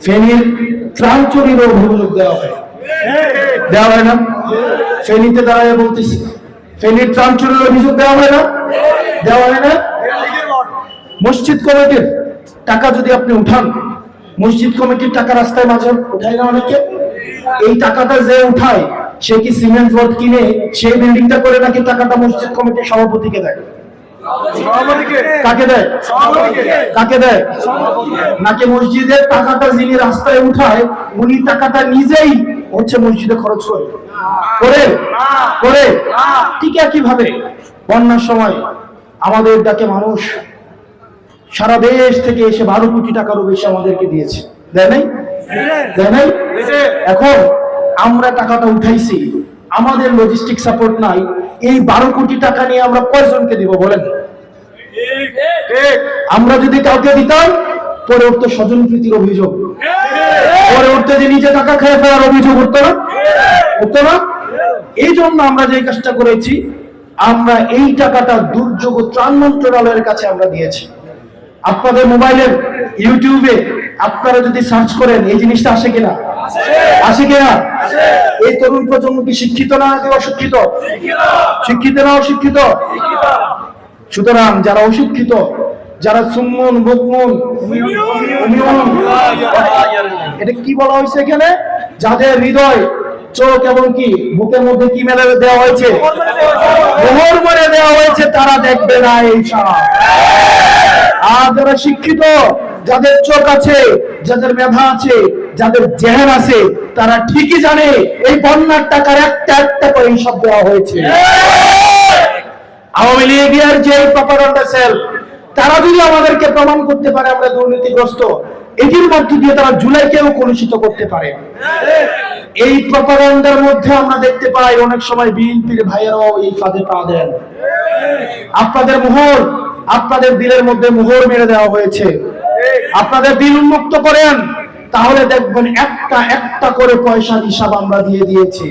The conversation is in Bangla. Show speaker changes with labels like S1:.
S1: ফেনীর ত্রাণ চুরির অভিযোগ দেওয়া হয় না? ফেনীতে দাঁড়ায় বলতেছি, ফেনীর ত্রাণ চুরির অভিযোগ দেওয়া হয় না? মসজিদ কমিটির টাকা যদি আপনি উঠান, মসজিদ কমিটির টাকা রাস্তায় মাঝে উঠায় না অনেকে? এই টাকাটা যে উঠায় সে কি সিমেন্ট রোড কিনে সেই বিল্ডিংটা করে নাকি টাকাটা মসজিদ কমিটির সভাপতিকে দেয়? কাকে দেয়? নাকি মসজিদের টাকাটা যিনি রাস্তায় উঠায় উনি টাকাটা নিজেই হচ্ছে মসজিদে খরচ করে? ঠিক একইভাবে বন্যার সময় আমাদের ডাকে মানুষ সারা দেশ থেকে এসে 12 কোটি টাকারও বেশি আমাদেরকে দিয়েছে, দেয় নাই? এখন আমরা টাকাটা উঠাইছি, আমাদের লজিস্টিক সাপোর্ট নাই, এই 12 কোটি টাকা নিয়ে আমরা কয়জনকে দিব বলেন? আমরা যদি কাউকে দিতাম পরে উঠতো স্বজনপ্রীতির অভিযোগ, পরে উঠতে যে নিজে টাকা খেয়ে ফেলার অভিযোগ উঠতো না। এই জন্য আমরা যে কাজটা করেছি, আমরা এই টাকাটা দুর্যোগ ত্রাণ মন্ত্রণালয়ের কাছে আমরা দিয়েছি। আপনাদের মোবাইলের ইউটিউবে আপনারা যদি সার্চ করেন এই জিনিসটা আসে কিনা? এই তরুণ প্রজন্ম কি শিক্ষিত না অশিক্ষিত? শিক্ষিত। সুতরাং যারা অশিক্ষিত, যারা সুম্মন বুকমুন এটা কি বলা হয়েছে এখানে? যাদের হৃদয়, চোখ এবং কি বুকের মধ্যে কি মেলে দেওয়া হয়েছে? মোহর মেরে দেওয়া হয়েছে, তারা দেখবে না এই সারা। আর যারা শিক্ষিত, যাদের চোখ আছে, যাদের মেধা আছে, যাদের জেহেন আছে, তারা ঠিকই জানে এই বন্যার টাকার একটা করে হিসাব দেওয়া হয়েছে। আওয়ামী লীগের যে প্রপাগান্ডা সেল, তারা যদি আমাদেরকে প্রমাণ করতে পারে আমরা দুর্নীতিগ্রস্ত, এটির মধ্য দিয়ে তারা জুলাইকেও কলুষিত করতে পারে। এই প্রপাগান্ডার মধ্যে আমরা দেখতে পাই অনেক সময় বিএনপির ভাইয়েরাও এই ফাঁদে পা দেন। আপনাদের দিলের মধ্যে মোহর মেরে দেওয়া হয়েছে। আপনাদের দিল উন্মুক্ত করেন, তাহলে দেখবেন একটা করে পয়সার হিসাব আমরা দিয়ে দিয়েছি।